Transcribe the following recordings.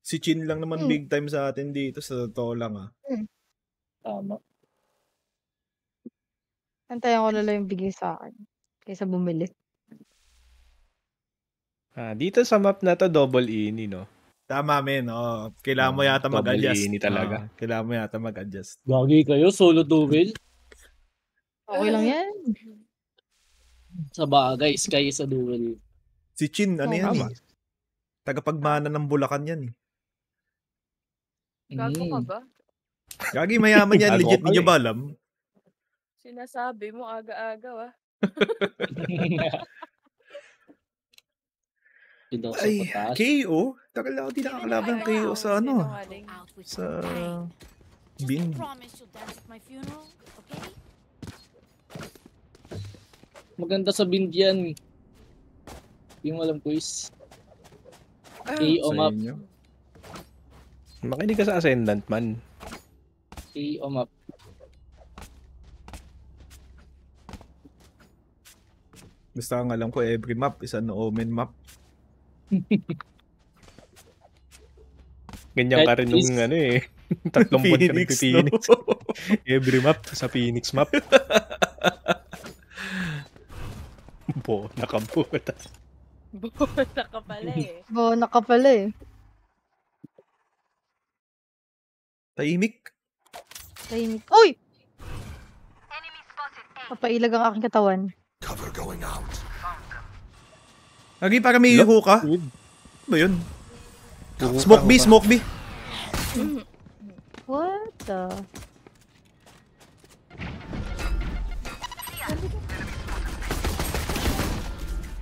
Si Chin lang naman big time sa atin dito, sa totoo lang Tama. Antayan ko na lang yung bigay sa akin kaysa bumili. Dito sa map na to, double ini, no? Tama, men. Kailangan mo yata mag-adjust. Double ini talaga. Kailangan mo yata mag-adjust. Gagi kayo, solo duel. Okay lang yan. Sa bagay, Sky sa duel. Si Chin, ano yan tagapagmana ng Bulacan yan Gago ka ba? Gagi, mayaman yan. Legit, di nyo ba alam? Sinasabi mo aga-aga Ay, KO? Tagal ako di nakakalaban KO sa sa Bind. Maganda sa Bind yan. Yung walang quiz. KO map. Makinig ka sa Ascendant, man. KO map. Basta ang alam ko, every map is an Omen map. Ganyan ka rin nung 3 buwan ka nagpi-Phoenix. Every map sa Phoenix map. Bona ka puta. Bona ka pala Bona ka pala Tahimik. Uy! Papailag ang aking katawan. Cover going out. Lagi para may yuho ka. Ba yun? Smoke B, smoke B. What the?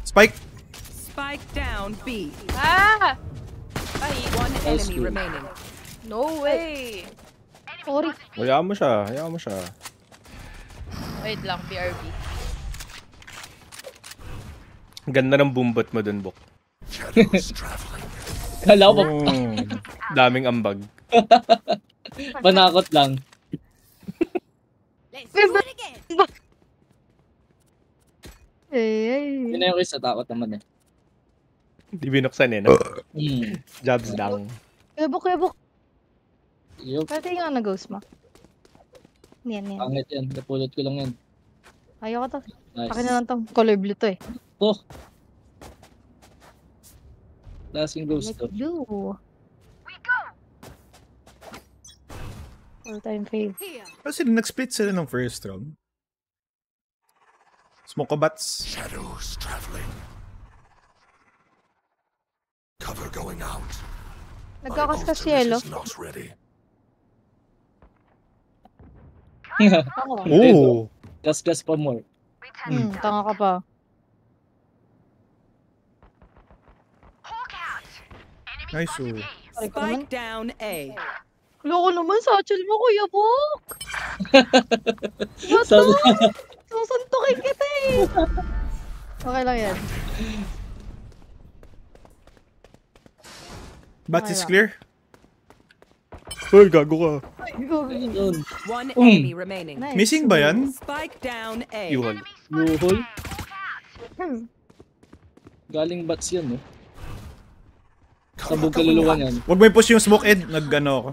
Spike. Spike down B. Ay, one enemy remaining. No way. Sorry. Hayaan mo siya. Wait lang, BRB. Ganda ng bumbot mo dun, Bok. Kala ko daming ambag. Panakot lang. Yun na yung quiz, natakot naman Di binuksan no? Jobs lang. Kebok. Yup. Pwede nga na ghost mo. Yan. Pangit yan, napulot ko lang yan. Ayoko to. Nice. Akin na lang tong color blue to Lasting ghost to. Blue. All-time fave. Kasi nag-split sila ng first round. Smoke bats. Shadows traveling. Cover going out. Nagkakas yelo. Not ready. Gas pa more. Tanga ka pa. Nice. Spike down A. Loko naman sa actual mo, Kuya Bok. Bato? Susuntukin kita Okay lang yan. Bats is clear. Hoy, gago ka. One enemy remaining. Nice. Missing ba yan? Spike down A. Yuhol. Galing bats yan Sabog kaluluwa yan. Huwag mo i-push yung smoke, Ed. Nag-ano ako.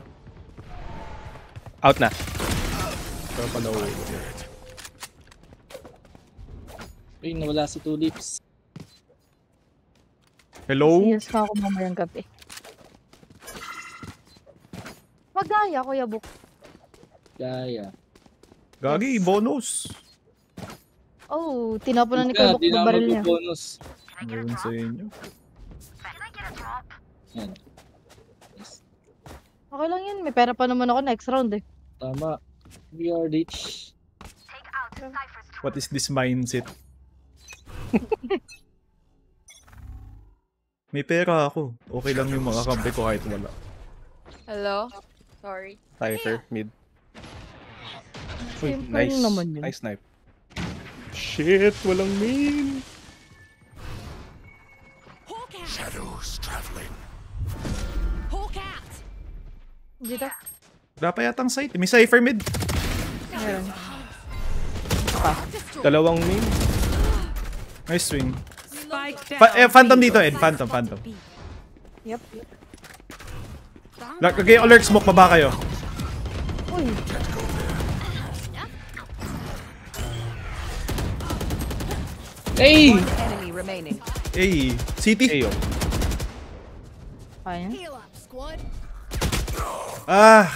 Out na. Pero pala Ay, nawala si Tulips. Hello? Yes ka ako mamayang gabi. Magaya, Kuya Bok. Gaya. Gagi, bonus. Oh, tinapon na ni Kuya Bok yung baril niya. Bonus. Meron sa inyo. Yan. Okay lang yan. May pera pa naman ako next round Tama. We are rich. What is this mindset? May pera ako. Okay lang yung mga kampi ko kahit wala. Hello? Sorry. Cypher, mid. Uy, Simple nice. naman yun. Nice snipe. Shit, walang main. Shadows traveling. Dito. Wala pa yatang site. May Cypher mid. Meron. Dalawang main. Nice swing. Spike down. Phantom dito, Ed. Phantom. Yep. Lagay alert smoke, baba kayo. Uy. Hey! One enemy remaining. Hey, city. Ayo. Kaya. Ah,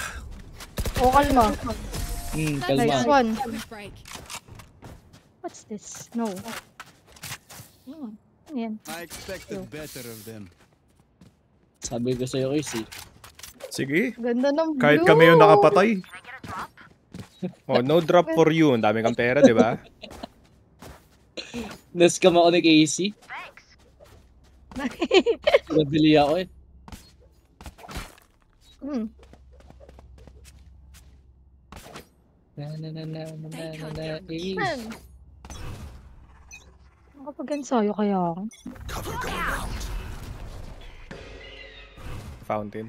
O, kalma. Kalma. Nice one. What's this? No. Ano yan? I expected better of them. Sabi ko sa'yo, Casey. sige. Ganda ng blue. Kahit kami yung nakapatay. Oh, no drop for you. Ang dami kang pera, di ba? Nascam ako ni Casey. Nabili ako eh. Hmm. Eh. Man. Nakapag-ensayo kaya ako. Cover going out. Fountain.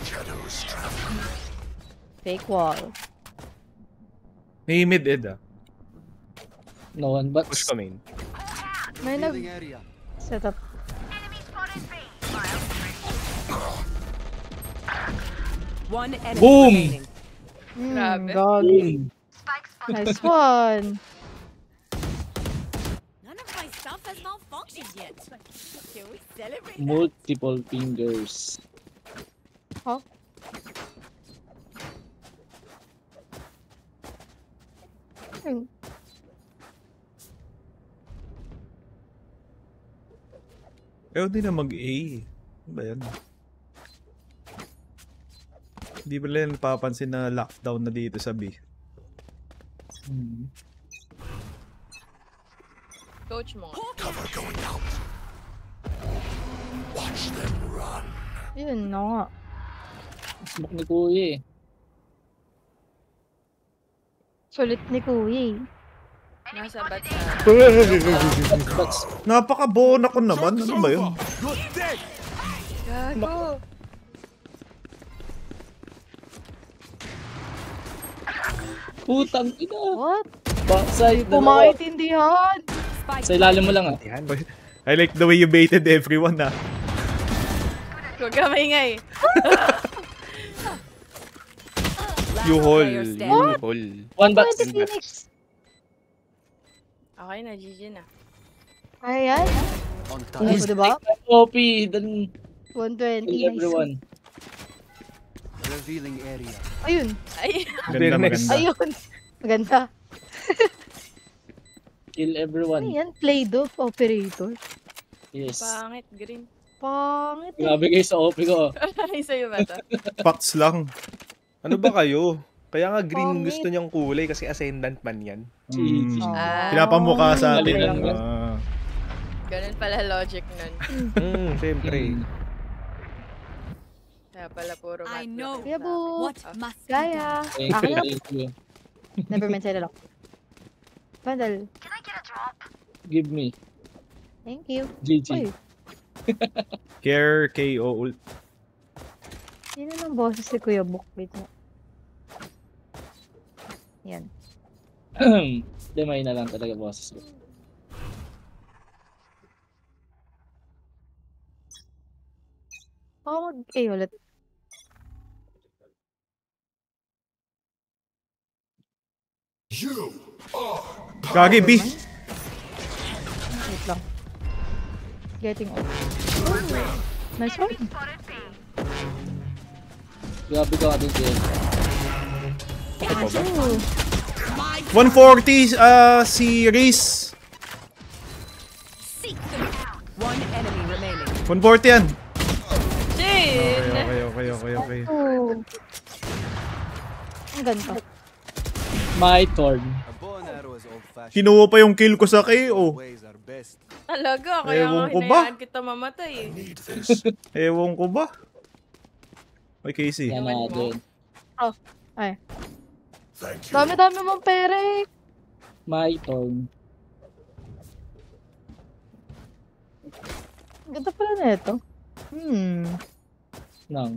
Shadows traveling. Fake wall. May mid ed ah. No one but Push ka main. May Area. nag-set up. One enemy Boom! remaining. Grabe. Gagi. Nice one. None of my stuff has malfunctioned yet. Can we celebrate? multiple fingers. Huh? Hmm. Ayaw din na mag-A. Ano ba yan? Hindi ba nila napapansin na lockdown na dito sa B? Coach mo nga. Cover going out. Watch them run. Yun na nga. Smoke ni Kuya eh. Sulit ni Kuya eh. Nasa bat Bats. Napaka-bona ko naman. Ano ba yun? Gago. Putang ina. What? Backside. Hindi ko maintindihan. Sa ilalim mo lang ah. Yan. I like the way you baited everyone ah. Huwag ka maingay. You haul. player You standing. haul. One box. Pwede Phoenix. Okay na, GG na. Ayan. On Ay, time. diba? OP. Then 120. kill Nice. everyone. Revealing area. Ayun. Ay, Ganda, maganda. Ayun. Maganda. Kill Ano everyone. yan? Play-Doh operator. Yes. pangit, green. Pangit. Grabe kayo sa OP ko. Ay, sa'yo ba ito? Facts lang. Ano ba kayo? Kaya nga green Pangit. gusto niyang kulay kasi ascendant man yan. GG. Ah, Pinapamukha sa atin. Galing lang. ganun pala logic nun. Siyempre. Kaya pala puro I mat know. yung Kuya sa Bu. akin. What Ah, must be Kaya. done? Thank Akin you, na. thank you. Never mind sa'yo lang. Vandal. Give me. Thank you. GG. Uy. Care, KO, ult. Yun ang boses ni Kuya Buk. Wait mo. Yan. Demay na lang talaga boses ko. Ako mag-A ulit. You are Gagi, B. Wait lang. Getting off. Nice one. Grabe ka din din. Ooh. 140 si Reese. One enemy remaining. 140 yan. Jin! Okay. Ooh. Ang ganda. My turn. A bow and arrow is old-fashioned. Kinuha pa yung kill ko sa KO. Ways are best. Talaga, kaya Ewan nga ko ba? hinayaan kita mamatay eh. need this. Ewan ko ba? May Casey. Yan na din. Oh. Ay. Thank you. Dami-dami mong pera eh. My turn. Ang ganda pala na ito. Nang.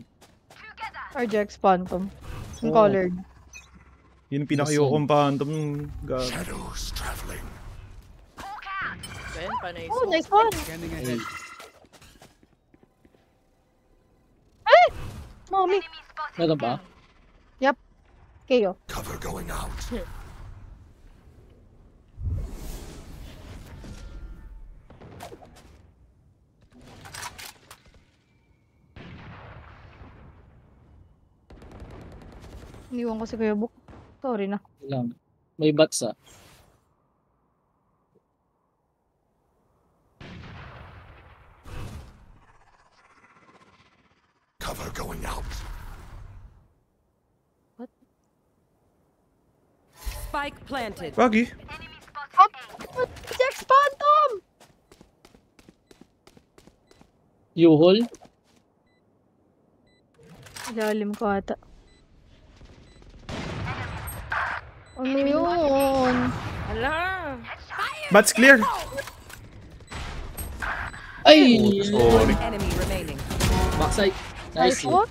RGX Phantom. Yung Oh. colored. Yun pinaka-yokong phantom. Gagi. Shadows traveling. Ayun, panay Oh, nice one. Scanning ahead. Mo. Mami. Meron ba? Yep. Kayo. Cover going out. Iniwan ko si Kuya Buk. Sorry na. Lang. May bats ah. Cover going out. Spike planted. Wagi. Jax Phantom! U-hole? Lalim ko ata. Ano yun? Ala. Bats clear. Ay! Sorry. Enemy remaining. Backside. Ay, Nice. ko?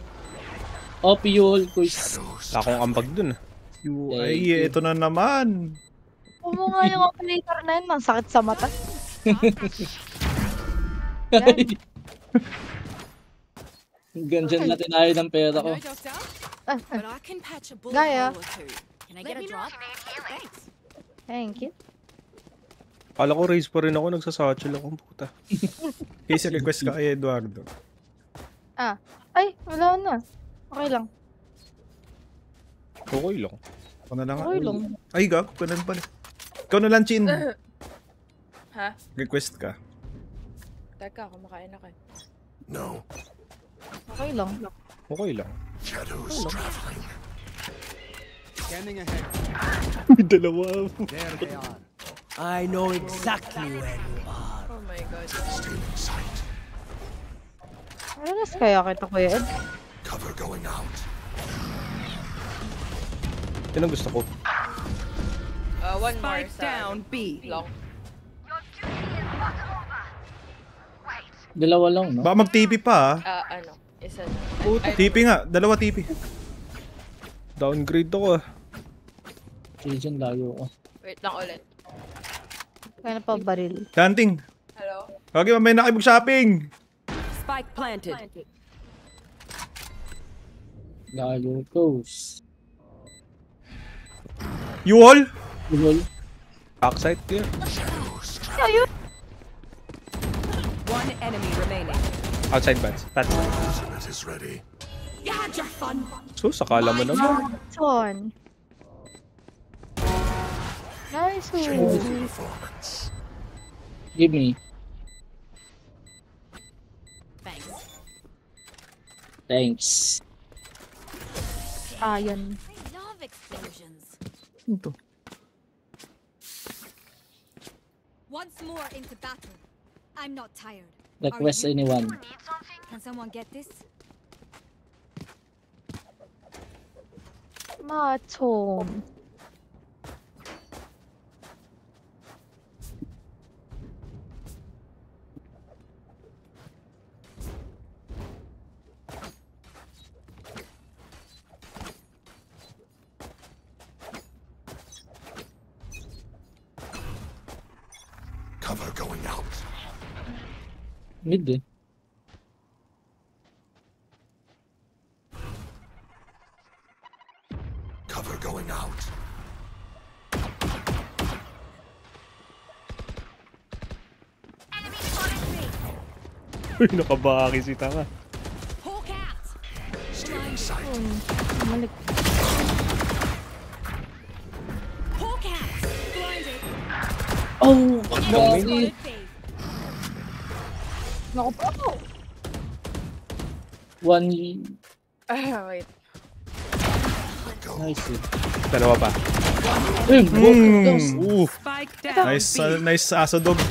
OP U-hole quiz. Shadows. Akong ambag dun. Ay, ito na naman. Huwag nga yung operator na yun. Ang sakit sa mata. Ganyan natin ayaw ng pera ko. Know yourself? But I can patch a bullet Gaya. hole or two. Can I get a drop? Thanks. Thank you. Kala ko raise pa rin ako, nagsasatchel akong puta. Case request ka kay Eduardo. Ay, wala na. Okay lang. Okay lang. Ako na lang. Okay lang. Ay, gago. Ganun pala. Ikaw na lang, Chin. Ha? Request ka. Teka, kumakain ako. No. Okay lang. Okay lang. Shadows traveling. Scanning ahead. Dalawa. There they are. I know exactly where you are. Oh my god. Still in sight. Ano nas kaya kita, Kuya Ed? Cover going out. Yan ang gusto ko. One more Spike sa down B. long. Dalawa lang, no? Baka mag-TP pa, Ano? Isa na. TP nga. Dalawa TP. Downgrade ako ah. Diyan layo ko. Wait lang ulit. Kaya na pa baril. Hunting. Hello? Wagi, mamaya na kayo mag-shopping. Spike planted. Layo goes. U-hole? U-hole? Backside clear. Shadows Ayun! One enemy remaining. Outside bats. Bats. ultimate is ready. You had your fun. So, sakala mo naman. Son. Nice Changing performance. Give me. Thanks. Thanks. Ayan. I love explosions. Ano to? Once more into battle. I'm not tired. Request anyone. Can someone get this? Macho. Cover going out. Mid eh. Cover going out. Uy, nakabaki si Tanga. Hawk out. Still in sight. Malik. Hawk out. Blinded. Oh! Enemy Grabe! spotted B. Naku po. One... Wait. Go. Nice eh. Dalawa pa. Uy! Close! Spike down Nice, B. nice aso dog.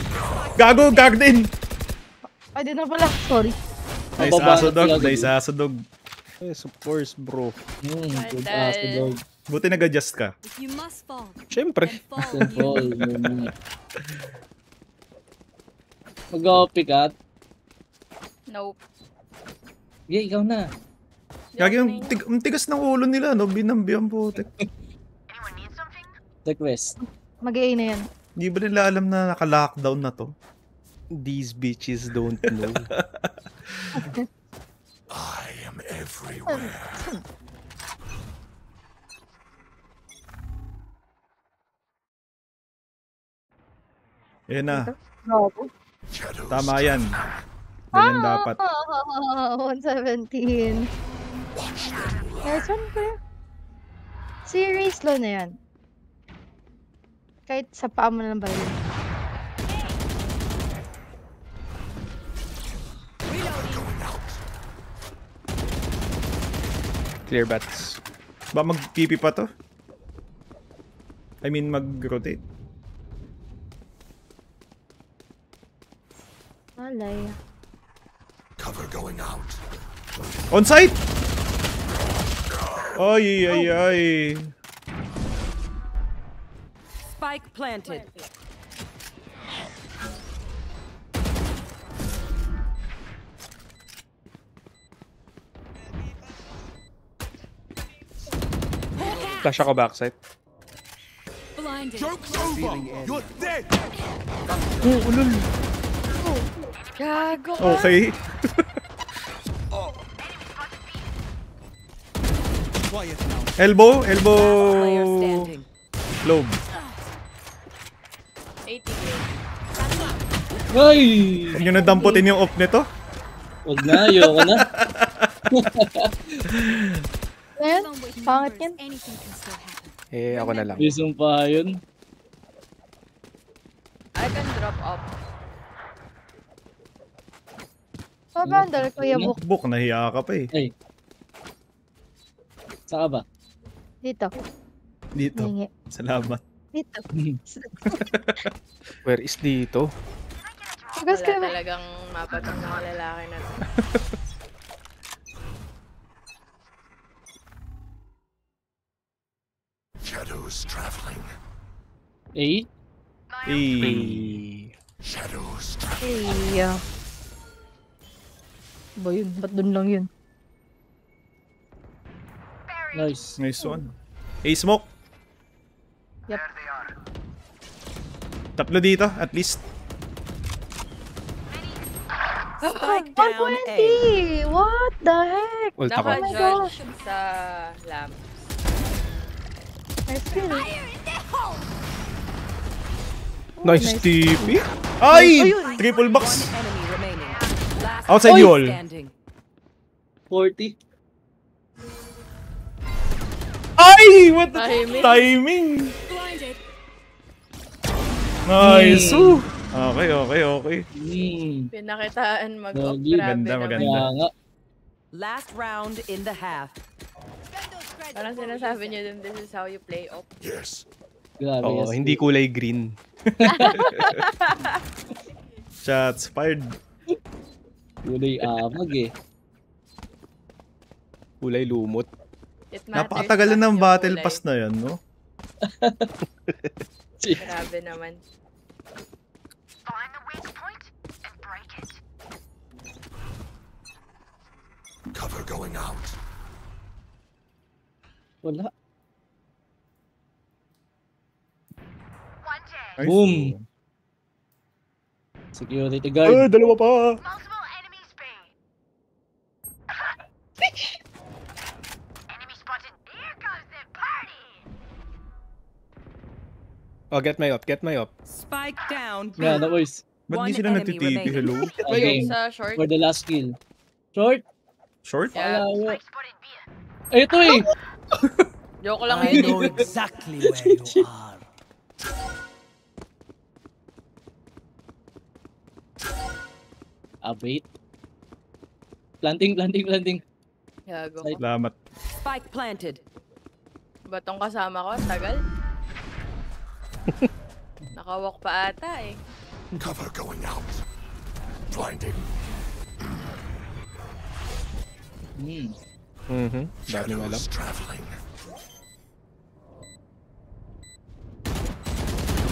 Gago, garden! Ay, di na pala. Sorry. Nice Mababa aso na dog, talaga nice yun. aso dog. Yes, of course, bro. Good ass dog. Buti nag-adjust ka. If you must fall, Siyempre. then fall Simple. you. Mag-OP ka. Nope. Okay, ikaw na. Gagi, ang tigas ng ulo nila, no? Binambi ang putik. Request. Mag-A na yan. Hindi ba nila alam na naka-lockdown na to? These bitches don't know. I am everywhere. Yan na. Bravo. Shadows Tama yan. Ganyan dapat. 117. Nice one, kuya. Series low na yan. Kahit sa paa mo na lang ba yun? Clear bats. Ba mag-TP pa to? I mean, mag-rotate. Malay. cover going out. On site! Ay, ay, ay. Spike planted. Flash ako backside. Blinded. Joke's over! You're dead! Oh, ulol. Gago ka. Okay. Quiet now. Elbow, Player elbow. standing. Lobe. 80k. Ay! Huwag nyo nadamputin yung off nito. Huwag na, ayoko na. Ayan, pangit yan. Anything can still happen. Eh, ako na lang. Isang pa yun. I can drop up. Mabandal, Kuya Book. Book, nahiya ka pa eh. Ay. Saka ba? Dito. Dito. Hingi. Salamat. Dito. Where is dito? Tugas ka Wala ba? talagang mapatong mga lalaki na to. Shadows traveling. Eh? Eh. Shadows traveling. Hey, ba yun? Ba't dun lang yun? Nice. Nice one. Hey, smoke. Yep. Tatlo dito, at least. Spike down A. 120! What the heck? Ult ako. Naka-judge sa lamp. Nice kill. Nice Nice. TP. Ay! Ayun. Triple box. Enemy remaining. Last Outside player you all. standing. 40. Ay! What the Timing. timing? Blinded. Nice. Ooh. Okay, okay, okay. Pinakitaan mag-off. Gagi, Grabe ganda, naman. maganda. Kaya nga. Last round in the half. Parang sinasabi niyo din, this is how you play off. Yes. Grabe. Oo, yes. hindi kulay green. Shots fired. Kulay amag eh. Kulay lumot. It matters Napakatagal na not ng yung battle kulay. pass na yan, no? Grabe naman. Cover going out. Wala. Nice. Boom. Security guard. Dalawa pa. Oh, get my up, get my up. Spike down. Yan, na boys. Ba't di One sila enemy nagtitipi? remaining. Hello? Okay. Sa short. For the last kill. Short? Short? Yeah. Alawa. Ay, ito eh! Joke lang I yun know eh. exactly where you are. Wait. Planting, planting, planting. Gago ko. Salamat. Spike planted. Batong kasama ko, tagal. Nakawalk pa ata eh. Cover going out. Blinding. Mhm. Dami mo alam. Shadows traveling.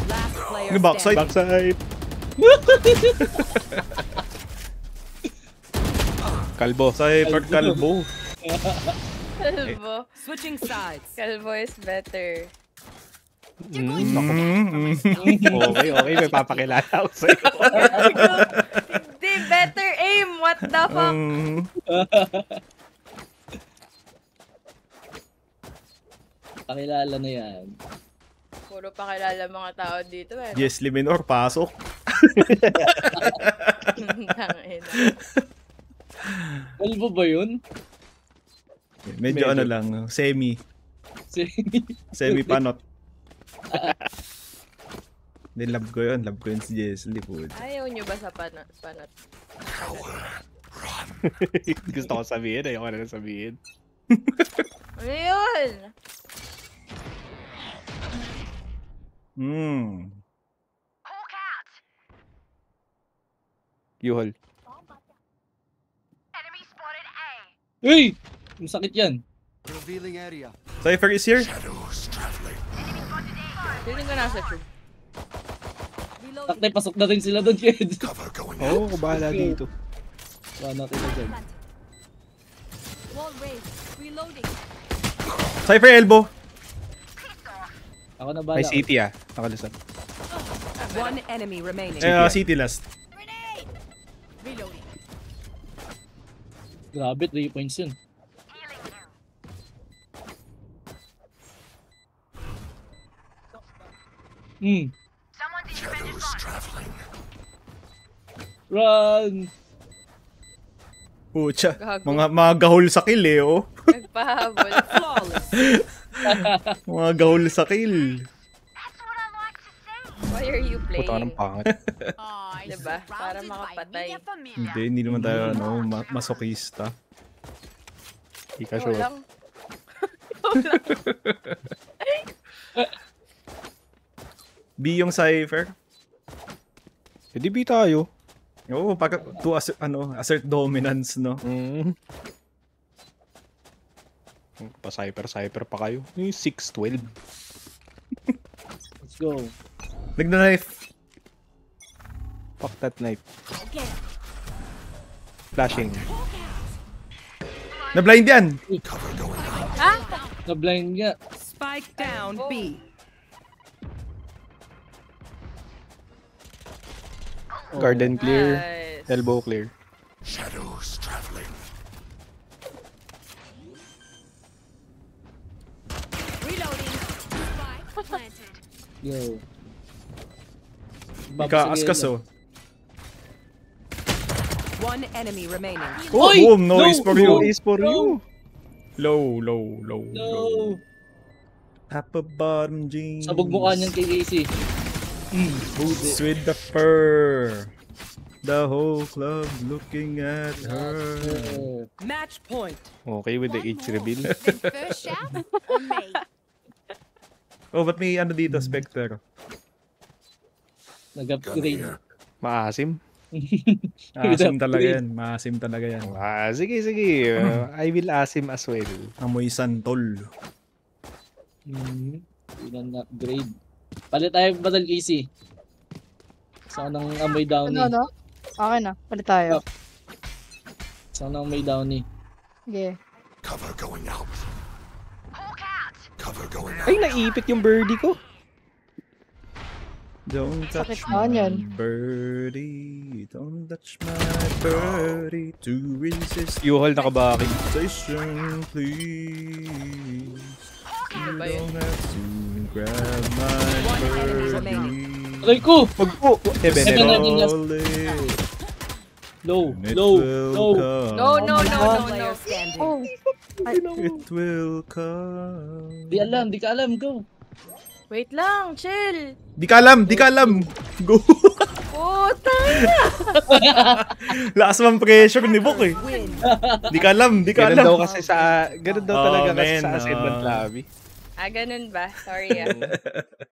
Last player Yung backside. standing. Backside. Kalbo. Cypher Kalbo. Kalbo. Switching sides. Kalbo is better. Okay, okay. May papakilala ako sa'yo. Hindi, better aim! What the fuck? Pakilala na yan. Puro pakilala mga tao dito eh. Yes, Liminor, pasok. Tangina. Kalbo ba yun? Medyo ano lang, semi-panot. Hindi, love ko yun si Jesly po. Ayaw nyo ba sa panat? Gusto ko sabihin, ayoko na sabihin. Ano yun? Yuhol. Uy! Ang sakit yan. Revealing area. Cypher is here. Shadows traveling. Feeling ko nasa tube. Takte, pasok na rin sila doon, kid. Cover going Oo, out. bahala dito. Wala natin na dyan. Wall raised. Reloading. Cypher elbow. Ako na bala. May city nakalusot. One enemy remaining. City last. Grenade. Reloading. Grabe, 3 points yun. Shadows traveling. Run! Pucha, Gago. mga gahol sa kill oh. Nagpahabol. Flawless. Mga gahol sa kill. Why are you Puta ka playing? ng pangit. Diba? Para makapatay. Hindi naman tayo masokista. Hindi ka Ikaw sure. lang. B yung Cypher. Hindi B tayo. Oo, to assert dominance, no? Pa-cyper pa kayo. Yung 6-12. Let's go. Nagna-knife. Fuck that knife. Flashing. Na-blind yan. Cover going out. Na-blind nga. Spike down B. Garden clear. Nice. Elbow clear. Shadows traveling. Reloading. Spike planted. Yo. Ika-askas One enemy remaining. Uy! Boom, no is for you. Is for you. Low. No! Upper bottom jeans. Sabog mukha niyan kay Casey. Boots with the fur. The whole club looking at her. Match point. Okay with the H reveal. Then first shaft or May? Oh, ba't may ano dito, Spectre? Gun Nag-upgrade. here. Maasim. Maasim talaga yan. Maasim talaga yan. Sige. I will asim as well. Amoy santol. Yun ang upgrade. Palit tayo badal Casey. Saan ang amoy downy? Ano? Okay na. Palit tayo. Saan ang amoy downy? Okay. Cover going out. Cover going out. Ay, naipit yung birdie ko. Don't touch Sakit naman my yan. birdie. Don't touch my birdie. To resist Yuhol nakabaking. station, please. You ba yun? don't have to grab my One enemy birdie. Aray ko! Magpo. Seven Heaven. natin last. Call it, Low. and it Low. will Low. come. No. Player standing. Oh. It will come. Di ka alam. Go. Wait lang, chill. Di ka alam. Go. Puta. Lakas man pressure ni Bok eh. Di ka alam. Ganun daw kasi sa... Ganun daw Oh, talaga kasi man, sa assignment lobby. Ganun ba? Sorry